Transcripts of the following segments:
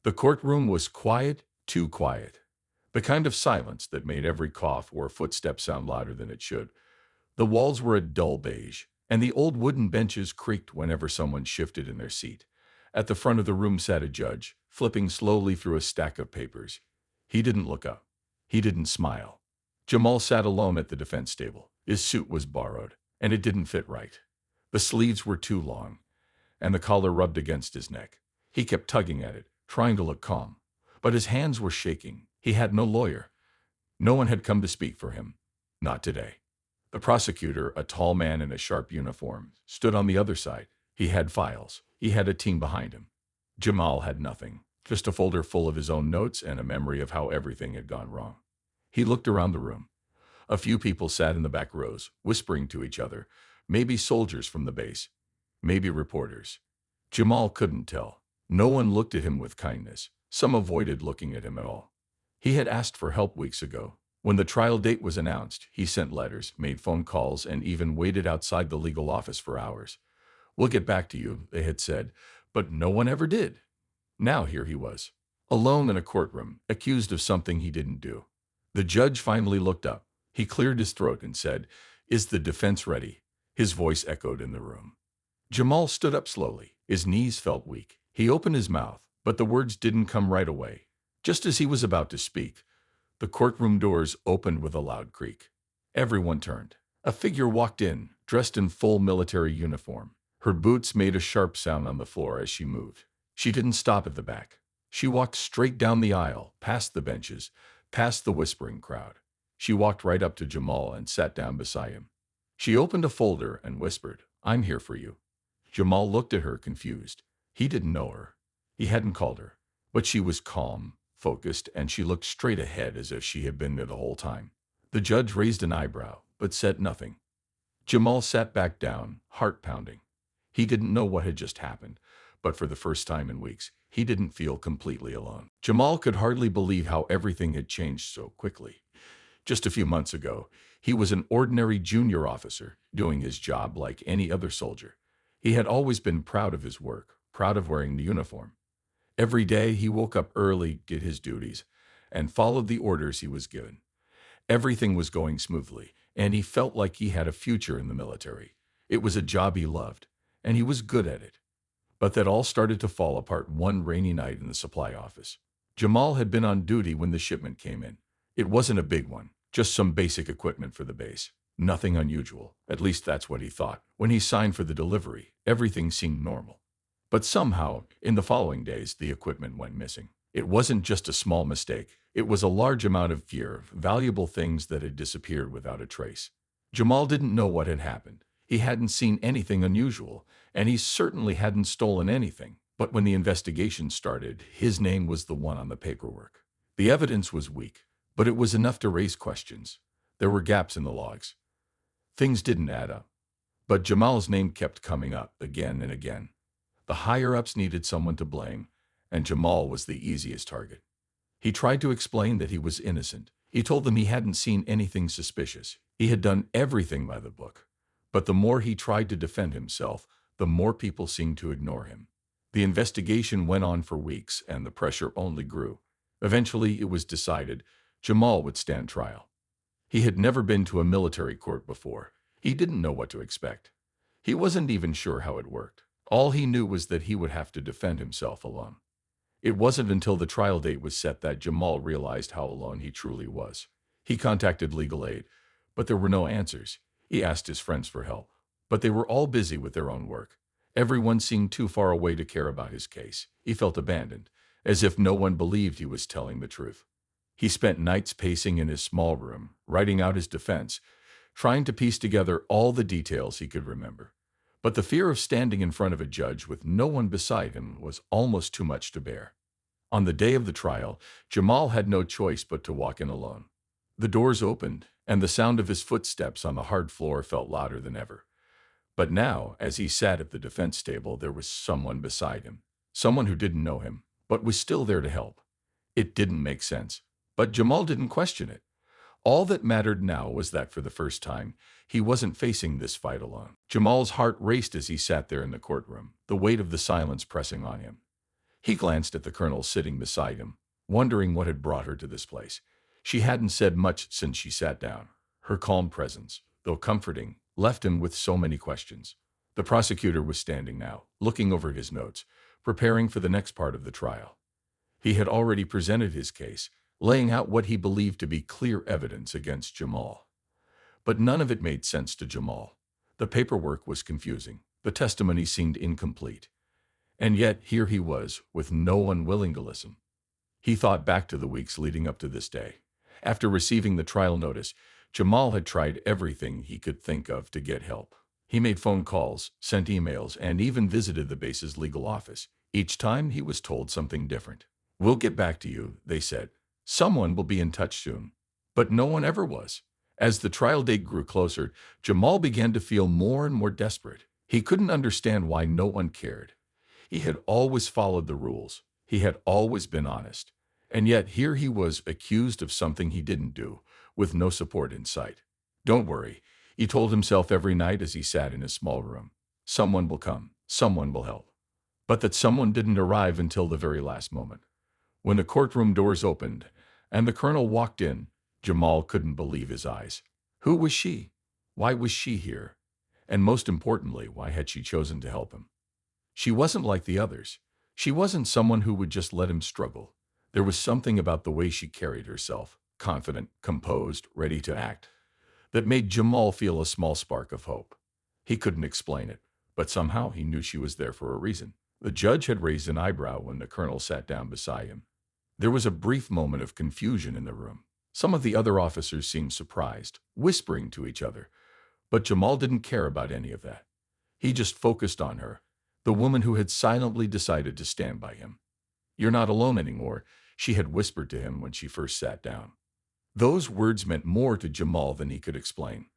The courtroom was quiet, too quiet. The kind of silence that made every cough or footstep sound louder than it should. The walls were a dull beige, and the old wooden benches creaked whenever someone shifted in their seat. At the front of the room sat a judge, flipping slowly through a stack of papers. He didn't look up. He didn't smile. Jamal sat alone at the defense table. His suit was borrowed, and it didn't fit right. The sleeves were too long, and the collar rubbed against his neck. He kept tugging at it, trying to look calm. But his hands were shaking. He had no lawyer. No one had come to speak for him. Not today. The prosecutor, a tall man in a sharp uniform, stood on the other side. He had files. He had a team behind him. Jamal had nothing, just a folder full of his own notes and a memory of how everything had gone wrong. He looked around the room. A few people sat in the back rows, whispering to each other, maybe soldiers from the base, maybe reporters. Jamal couldn't tell. No one looked at him with kindness. Some avoided looking at him at all. He had asked for help weeks ago. When the trial date was announced, he sent letters, made phone calls, and even waited outside the legal office for hours. "We'll get back to you," they had said, but no one ever did. Now here he was, alone in a courtroom, accused of something he didn't do. The judge finally looked up. He cleared his throat and said, "Is the defense ready?" His voice echoed in the room. Jamal stood up slowly. His knees felt weak. He opened his mouth, but the words didn't come right away. Just as he was about to speak, the courtroom doors opened with a loud creak. Everyone turned. A figure walked in, dressed in full military uniform. Her boots made a sharp sound on the floor as she moved. She didn't stop at the back. She walked straight down the aisle, past the benches, past the whispering crowd. She walked right up to Jamal and sat down beside him. She opened a folder and whispered, "I'm here for you." Jamal looked at her, confused. He didn't know her. He hadn't called her. But she was calm, focused, and she looked straight ahead as if she had been there the whole time. The judge raised an eyebrow, but said nothing. Jamal sat back down, heart pounding. He didn't know what had just happened, but for the first time in weeks, he didn't feel completely alone. Jamal could hardly believe how everything had changed so quickly. Just a few months ago, he was an ordinary junior officer, doing his job like any other soldier. He had always been proud of his work, proud of wearing the uniform. Every day he woke up early, did his duties, and followed the orders he was given. Everything was going smoothly, and he felt like he had a future in the military. It was a job he loved, and he was good at it. But that all started to fall apart one rainy night in the supply office. Jamal had been on duty when the shipment came in. It wasn't a big one, just some basic equipment for the base. Nothing unusual, at least that's what he thought. When he signed for the delivery, everything seemed normal. But somehow, in the following days, the equipment went missing. It wasn't just a small mistake. It was a large amount of gear, valuable things that had disappeared without a trace. Jamal didn't know what had happened. He hadn't seen anything unusual, and he certainly hadn't stolen anything. But when the investigation started, his name was the one on the paperwork. The evidence was weak, but it was enough to raise questions. There were gaps in the logs. Things didn't add up. But Jamal's name kept coming up again and again. The higher-ups needed someone to blame, and Jamal was the easiest target. He tried to explain that he was innocent. He told them he hadn't seen anything suspicious. He had done everything by the book. But the more he tried to defend himself, the more people seemed to ignore him. The investigation went on for weeks, and the pressure only grew. Eventually, it was decided Jamal would stand trial. He had never been to a military court before. He didn't know what to expect. He wasn't even sure how it worked. All he knew was that he would have to defend himself alone. It wasn't until the trial date was set that Jamal realized how alone he truly was. He contacted legal aid, but there were no answers. He asked his friends for help, but they were all busy with their own work. Everyone seemed too far away to care about his case. He felt abandoned, as if no one believed he was telling the truth. He spent nights pacing in his small room, writing out his defense, trying to piece together all the details he could remember. But the fear of standing in front of a judge with no one beside him was almost too much to bear. On the day of the trial, Jamal had no choice but to walk in alone. The doors opened, and the sound of his footsteps on the hard floor felt louder than ever. But now, as he sat at the defense table, there was someone beside him. Someone who didn't know him, but was still there to help. It didn't make sense, but Jamal didn't question it. All that mattered now was that for the first time, he wasn't facing this fight alone. Jamal's heart raced as he sat there in the courtroom, the weight of the silence pressing on him. He glanced at the colonel sitting beside him, wondering what had brought her to this place. She hadn't said much since she sat down. Her calm presence, though comforting, left him with so many questions. The prosecutor was standing now, looking over his notes, preparing for the next part of the trial. He had already presented his case, laying out what he believed to be clear evidence against Jamal. But none of it made sense to Jamal. The paperwork was confusing. The testimony seemed incomplete. And yet here he was, with no one willing to listen. He thought back to the weeks leading up to this day. After receiving the trial notice, Jamal had tried everything he could think of to get help. He made phone calls, sent emails, and even visited the base's legal office. Each time he was told something different. "We'll get back to you," they said. "Someone will be in touch soon." But no one ever was. As the trial date grew closer, Jamal began to feel more and more desperate. He couldn't understand why no one cared. He had always followed the rules. He had always been honest. And yet here he was accused of something he didn't do, with no support in sight. "Don't worry," he told himself every night as he sat in his small room. "Someone will come. Someone will help." But that someone didn't arrive until the very last moment. When the courtroom doors opened and the colonel walked in, Jamal couldn't believe his eyes. Who was she? Why was she here? And most importantly, why had she chosen to help him? She wasn't like the others. She wasn't someone who would just let him struggle. There was something about the way she carried herself, confident, composed, ready to act, that made Jamal feel a small spark of hope. He couldn't explain it, but somehow he knew she was there for a reason. The judge had raised an eyebrow when the colonel sat down beside him. There was a brief moment of confusion in the room. Some of the other officers seemed surprised, whispering to each other. But Jamal didn't care about any of that. He just focused on her, the woman who had silently decided to stand by him. "You're not alone anymore," she had whispered to him when she first sat down. Those words meant more to Jamal than he could explain.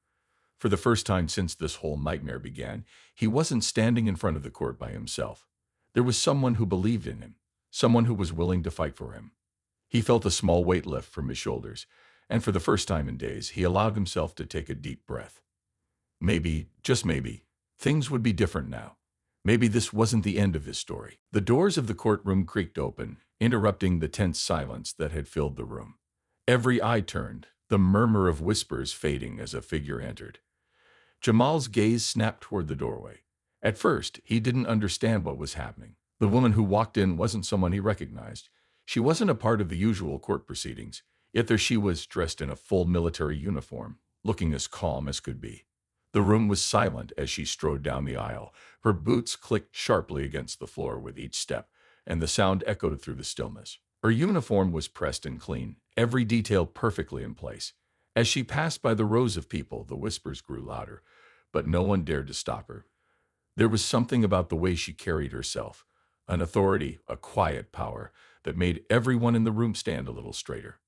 For the first time since this whole nightmare began, he wasn't standing in front of the court by himself. There was someone who believed in him, someone who was willing to fight for him. He felt a small weight lift from his shoulders, and for the first time in days, he allowed himself to take a deep breath. Maybe, just maybe, things would be different now. Maybe this wasn't the end of his story. The doors of the courtroom creaked open, interrupting the tense silence that had filled the room. Every eye turned, the murmur of whispers fading as a figure entered. Jamal's gaze snapped toward the doorway. At first, he didn't understand what was happening. The woman who walked in wasn't someone he recognized. She wasn't a part of the usual court proceedings, yet there she was, dressed in a full military uniform, looking as calm as could be. The room was silent as she strode down the aisle. Her boots clicked sharply against the floor with each step, and the sound echoed through the stillness. Her uniform was pressed and clean, every detail perfectly in place. As she passed by the rows of people, the whispers grew louder, but no one dared to stop her. There was something about the way she carried herself, an authority, a quiet power, that made everyone in the room stand a little straighter.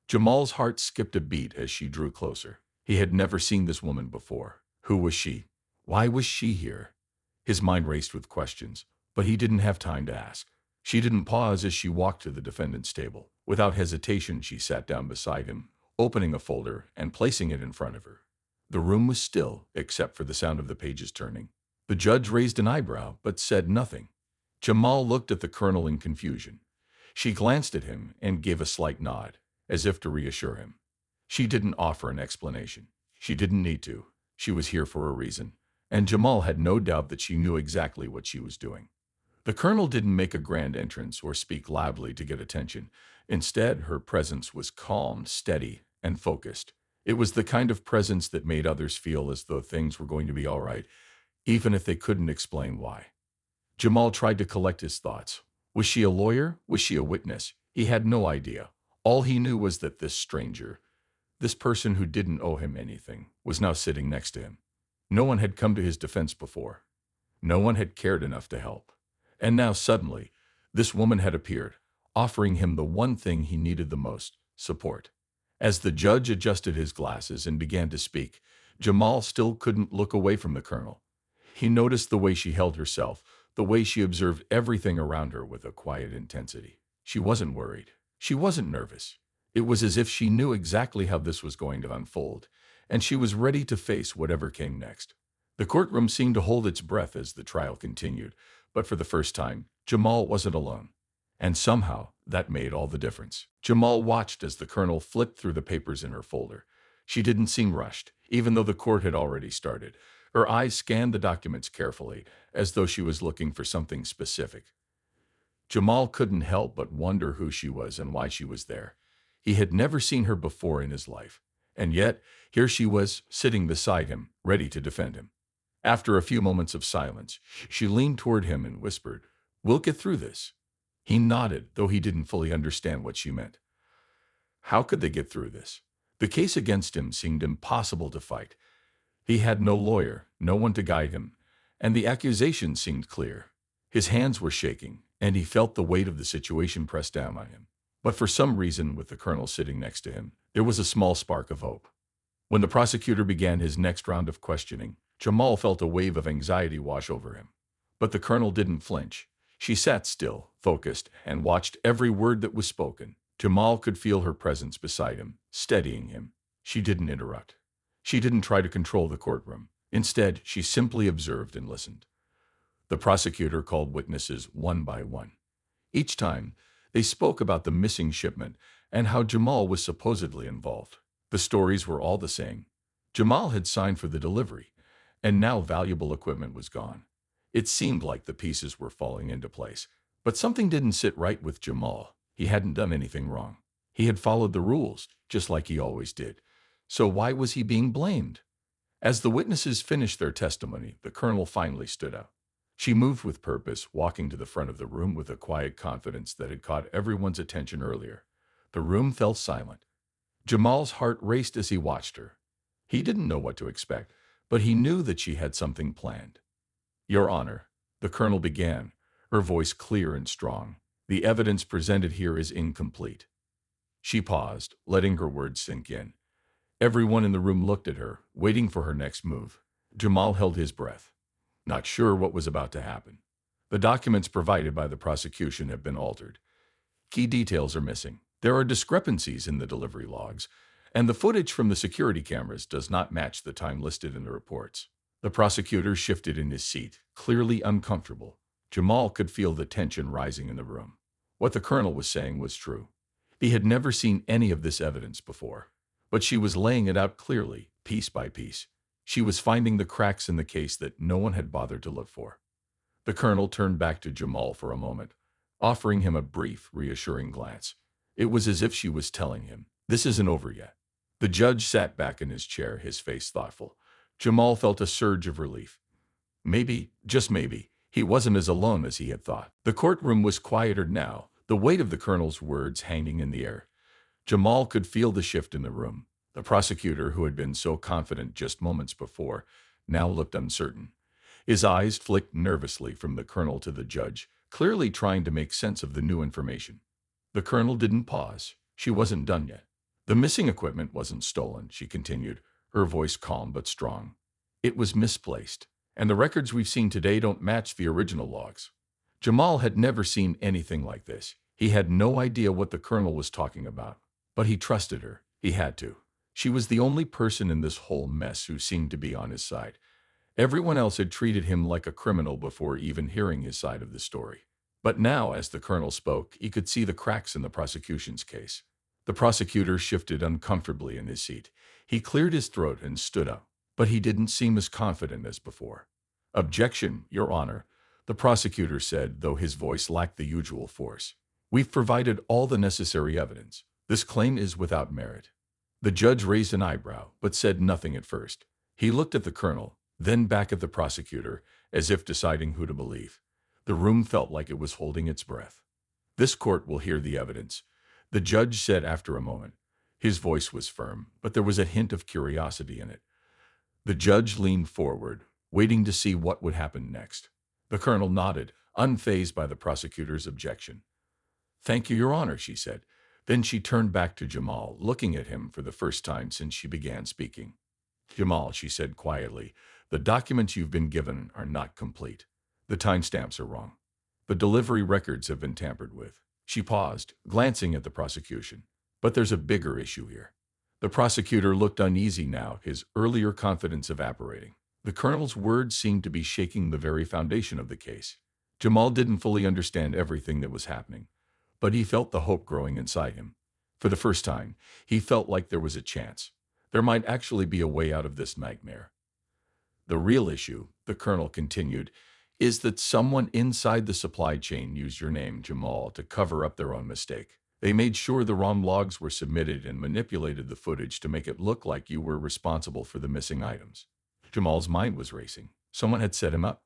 Jamal's heart skipped a beat as she drew closer. He had never seen this woman before. Who was she? Why was she here? His mind raced with questions, but he didn't have time to ask. She didn't pause as she walked to the defendant's table. Without hesitation, she sat down beside him, opening a folder and placing it in front of her. The room was still, except for the sound of the pages turning. The judge raised an eyebrow, but said nothing. Jamal looked at the colonel in confusion. She glanced at him and gave a slight nod, as if to reassure him. She didn't offer an explanation. She didn't need to. She was here for a reason, and Jamal had no doubt that she knew exactly what she was doing. The colonel didn't make a grand entrance or speak loudly to get attention. Instead, her presence was calm, steady, and focused. It was the kind of presence that made others feel as though things were going to be all right, even if they couldn't explain why. Jamal tried to collect his thoughts. Was she a lawyer? Was she a witness? He had no idea. All he knew was that this stranger, this person who didn't owe him anything, was now sitting next to him. No one had come to his defense before. No one had cared enough to help. And now suddenly, this woman had appeared, offering him the one thing he needed the most: support. As the judge adjusted his glasses and began to speak, Jamal still couldn't look away from the colonel. He noticed the way she held herself, the way she observed everything around her with a quiet intensity. She wasn't worried. She wasn't nervous. It was as if she knew exactly how this was going to unfold, and she was ready to face whatever came next. The courtroom seemed to hold its breath as the trial continued, But for the first time, Jamal wasn't alone. And somehow, that made all the difference. Jamal watched as the colonel flipped through the papers in her folder. She didn't seem rushed, even though the court had already started. Her eyes scanned the documents carefully, as though she was looking for something specific. Jamal couldn't help but wonder who she was and why she was there. He had never seen her before in his life. And yet, here she was, sitting beside him, ready to defend him. After a few moments of silence, she leaned toward him and whispered, "We'll get through this." He nodded, though he didn't fully understand what she meant. How could they get through this? The case against him seemed impossible to fight. He had no lawyer, no one to guide him, and the accusation seemed clear. His hands were shaking, and he felt the weight of the situation press down on him. But for some reason, with the colonel sitting next to him, there was a small spark of hope. When the prosecutor began his next round of questioning, Jamal felt a wave of anxiety wash over him. But the colonel didn't flinch. She sat still, focused, and watched every word that was spoken. Jamal could feel her presence beside him, steadying him. She didn't interrupt. She didn't try to control the courtroom. Instead, she simply observed and listened. The prosecutor called witnesses one by one. Each time, they spoke about the missing shipment and how Jamal was supposedly involved. The stories were all the same. Jamal had signed for the delivery, and now valuable equipment was gone. It seemed like the pieces were falling into place, but something didn't sit right with Jamal. He hadn't done anything wrong. He had followed the rules, just like he always did. So why was he being blamed? As the witnesses finished their testimony, the colonel finally stood up. She moved with purpose, walking to the front of the room with a quiet confidence that had caught everyone's attention earlier. The room fell silent. Jamal's heart raced as he watched her. He didn't know what to expect, but he knew that she had something planned. "Your Honor," the colonel began, her voice clear and strong, "the evidence presented here is incomplete." She paused, letting her words sink in. Everyone in the room looked at her, waiting for her next move. Jamal held his breath, not sure what was about to happen. The documents provided by the prosecution have been altered. Key details are missing. There are discrepancies in the delivery logs, and the footage from the security cameras does not match the time listed in the reports. The prosecutor shifted in his seat, clearly uncomfortable. Jamal could feel the tension rising in the room. What the colonel was saying was true. He had never seen any of this evidence before, but she was laying it out clearly, piece by piece. She was finding the cracks in the case that no one had bothered to look for. The colonel turned back to Jamal for a moment, offering him a brief, reassuring glance. It was as if she was telling him, "This isn't over yet." The judge sat back in his chair, his face thoughtful. Jamal felt a surge of relief. Maybe, just maybe, he wasn't as alone as he had thought. The courtroom was quieter now, the weight of the colonel's words hanging in the air. Jamal could feel the shift in the room. The prosecutor, who had been so confident just moments before, now looked uncertain. His eyes flicked nervously from the colonel to the judge, clearly trying to make sense of the new information. The colonel didn't pause. She wasn't done yet. "The missing equipment wasn't stolen," she continued, her voice calm but strong. "It was misplaced, and the records we've seen today don't match the original logs." Jamal had never seen anything like this. He had no idea what the colonel was talking about, but he trusted her. He had to. She was the only person in this whole mess who seemed to be on his side. Everyone else had treated him like a criminal before even hearing his side of the story. But now, as the colonel spoke, he could see the cracks in the prosecution's case. The prosecutor shifted uncomfortably in his seat. He cleared his throat and stood up, but he didn't seem as confident as before. "Objection, Your Honor," the prosecutor said, though his voice lacked the usual force. "We've provided all the necessary evidence. This claim is without merit." The judge raised an eyebrow, but said nothing at first. He looked at the colonel, then back at the prosecutor, as if deciding who to believe. The room felt like it was holding its breath. "This court will hear the evidence," the judge said after a moment. His voice was firm, but there was a hint of curiosity in it. The judge leaned forward, waiting to see what would happen next. The colonel nodded, unfazed by the prosecutor's objection. "Thank you, Your Honor," she said. Then she turned back to Jamal, looking at him for the first time since she began speaking. "Jamal," she said quietly, "the documents you've been given are not complete. The timestamps are wrong. The delivery records have been tampered with." She paused, glancing at the prosecution. "But there's a bigger issue here." The prosecutor looked uneasy now, his earlier confidence evaporating. The colonel's words seemed to be shaking the very foundation of the case. Jamal didn't fully understand everything that was happening, but he felt the hope growing inside him. For the first time, he felt like there was a chance. There might actually be a way out of this nightmare. The real issue, the colonel continued, is that someone inside the supply chain used your name, Jamal, to cover up their own mistake. They made sure the wrong logs were submitted and manipulated the footage to make it look like you were responsible for the missing items. Jamal's mind was racing. Someone had set him up.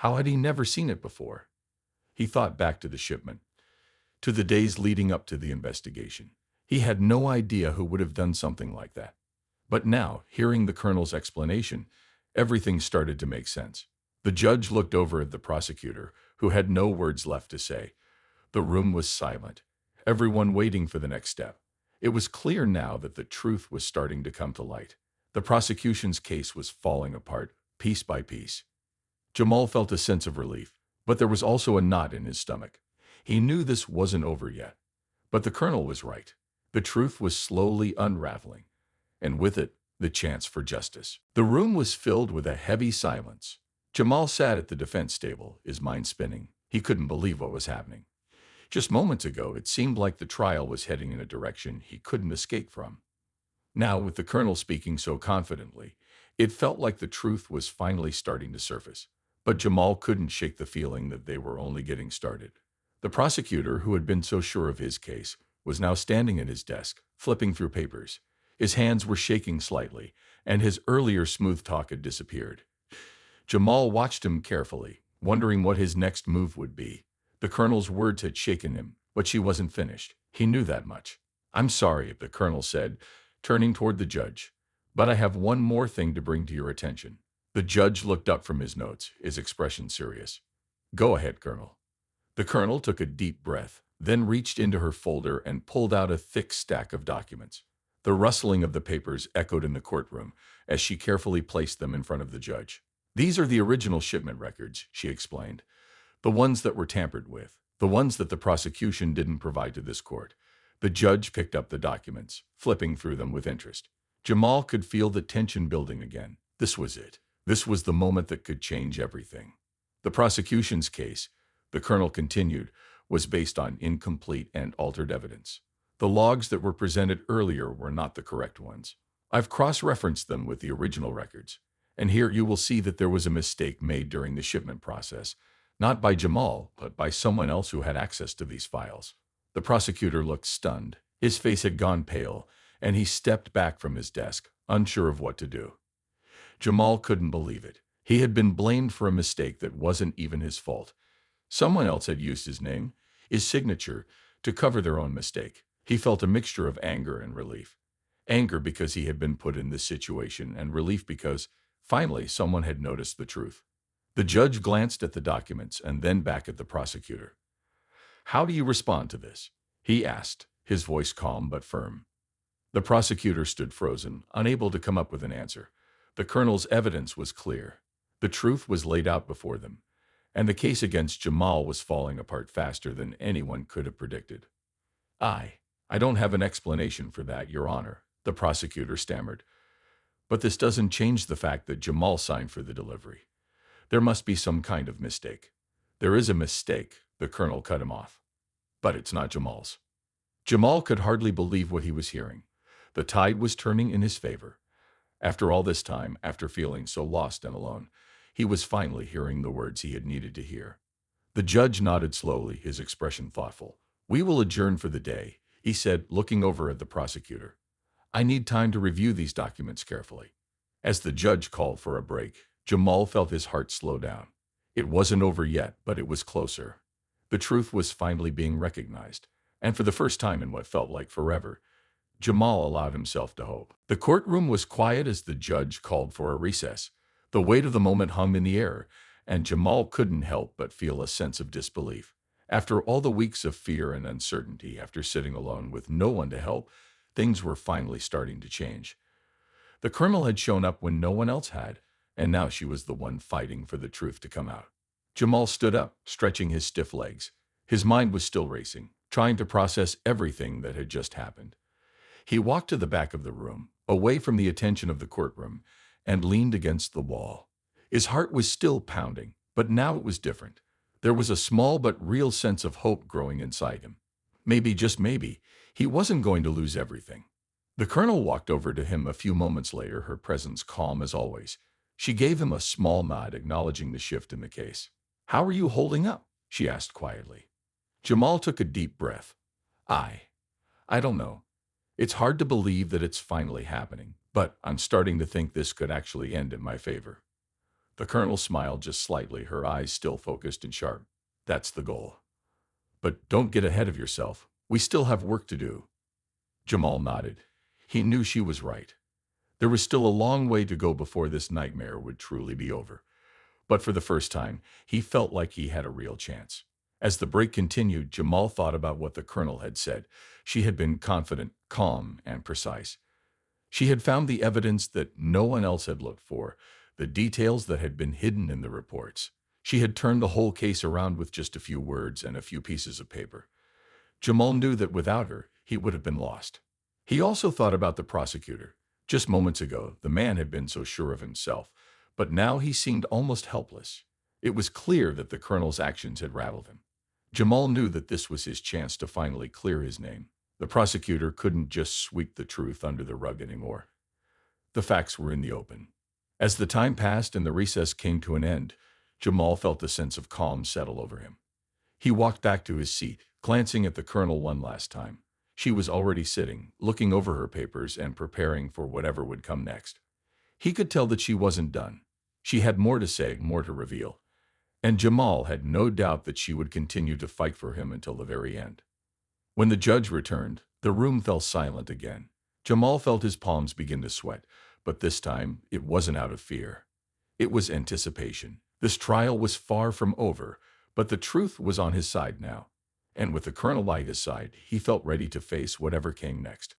How had he never seen it before? He thought back to the shipment, to the days leading up to the investigation. He had no idea who would have done something like that. But now, hearing the colonel's explanation, everything started to make sense. The judge looked over at the prosecutor, who had no words left to say. The room was silent, everyone waiting for the next step. It was clear now that the truth was starting to come to light. The prosecution's case was falling apart, piece by piece. Jamal felt a sense of relief, but there was also a knot in his stomach. He knew this wasn't over yet. But the colonel was right. The truth was slowly unraveling, and with it, the chance for justice. The room was filled with a heavy silence. Jamal sat at the defense table, his mind spinning. He couldn't believe what was happening. Just moments ago, it seemed like the trial was heading in a direction he couldn't escape from. Now, with the colonel speaking so confidently, it felt like the truth was finally starting to surface. But Jamal couldn't shake the feeling that they were only getting started. The prosecutor, who had been so sure of his case, was now standing at his desk, flipping through papers. His hands were shaking slightly, and his earlier smooth talk had disappeared. Jamal watched him carefully, wondering what his next move would be. The colonel's words had shaken him, but she wasn't finished. He knew that much. "I'm sorry," the colonel said, turning toward the judge, "but I have one more thing to bring to your attention." The judge looked up from his notes, his expression serious. "Go ahead, Colonel." The colonel took a deep breath, then reached into her folder and pulled out a thick stack of documents. The rustling of the papers echoed in the courtroom as she carefully placed them in front of the judge. "These are the original shipment records," she explained. "The ones that were tampered with. The ones that the prosecution didn't provide to this court." The judge picked up the documents, flipping through them with interest. Jamal could feel the tension building again. This was it. This was the moment that could change everything. The prosecution's case, the colonel continued, was based on incomplete and altered evidence. The logs that were presented earlier were not the correct ones. I've cross-referenced them with the original records, and here you will see that there was a mistake made during the shipment process, not by Jamal, but by someone else who had access to these files. The prosecutor looked stunned. His face had gone pale, and he stepped back from his desk, unsure of what to do. Jamal couldn't believe it. He had been blamed for a mistake that wasn't even his fault. Someone else had used his name, his signature, to cover their own mistake. He felt a mixture of anger and relief. Anger because he had been put in this situation, and relief because, finally, someone had noticed the truth. The judge glanced at the documents and then back at the prosecutor. "How do you respond to this?" he asked, his voice calm but firm. The prosecutor stood frozen, unable to come up with an answer. The colonel's evidence was clear. The truth was laid out before them, and the case against Jamal was falling apart faster than anyone could have predicted. I don't have an explanation for that, Your Honor," the prosecutor stammered. "But this doesn't change the fact that Jamal signed for the delivery. There must be some kind of mistake." "There is a mistake," the colonel cut him off. "But it's not Jamal's." Jamal could hardly believe what he was hearing. The tide was turning in his favor. After all this time, after feeling so lost and alone, he was finally hearing the words he had needed to hear. The judge nodded slowly, his expression thoughtful. "We will adjourn for the day," he said, looking over at the prosecutor. "I need time to review these documents carefully." As the judge called for a break, Jamal felt his heart slow down. It wasn't over yet, but it was closer. The truth was finally being recognized, and for the first time in what felt like forever, Jamal allowed himself to hope. The courtroom was quiet as the judge called for a recess. The weight of the moment hung in the air, and Jamal couldn't help but feel a sense of disbelief. After all the weeks of fear and uncertainty, after sitting alone with no one to help, things were finally starting to change. The colonel had shown up when no one else had, and now she was the one fighting for the truth to come out. Jamal stood up, stretching his stiff legs. His mind was still racing, trying to process everything that had just happened. He walked to the back of the room, away from the attention of the courtroom, and leaned against the wall. His heart was still pounding, but now it was different. There was a small but real sense of hope growing inside him. Maybe, just maybe, he wasn't going to lose everything. The colonel walked over to him a few moments later, her presence calm as always. She gave him a small nod, acknowledging the shift in the case. "How are you holding up?" she asked quietly. Jamal took a deep breath. I don't know. It's hard to believe that it's finally happening, but I'm starting to think this could actually end in my favor." The colonel smiled just slightly, her eyes still focused and sharp. "That's the goal. But don't get ahead of yourself. We still have work to do." Jamal nodded. He knew she was right. There was still a long way to go before this nightmare would truly be over. But for the first time, he felt like he had a real chance. As the break continued, Jamal thought about what the colonel had said. She had been confident, calm, and precise. She had found the evidence that no one else had looked for, the details that had been hidden in the reports. She had turned the whole case around with just a few words and a few pieces of paper. Jamal knew that without her, he would have been lost. He also thought about the prosecutor. Just moments ago, the man had been so sure of himself, but now he seemed almost helpless. It was clear that the colonel's actions had rattled him. Jamal knew that this was his chance to finally clear his name. The prosecutor couldn't just sweep the truth under the rug anymore. The facts were in the open. As the time passed and the recess came to an end, Jamal felt a sense of calm settle over him. He walked back to his seat, glancing at the colonel one last time. She was already sitting, looking over her papers and preparing for whatever would come next. He could tell that she wasn't done. She had more to say, more to reveal. And Jamal had no doubt that she would continue to fight for him until the very end. When the judge returned, the room fell silent again. Jamal felt his palms begin to sweat, but this time it wasn't out of fear. It was anticipation. This trial was far from over, but the truth was on his side now. And with the colonel by his side, he felt ready to face whatever came next.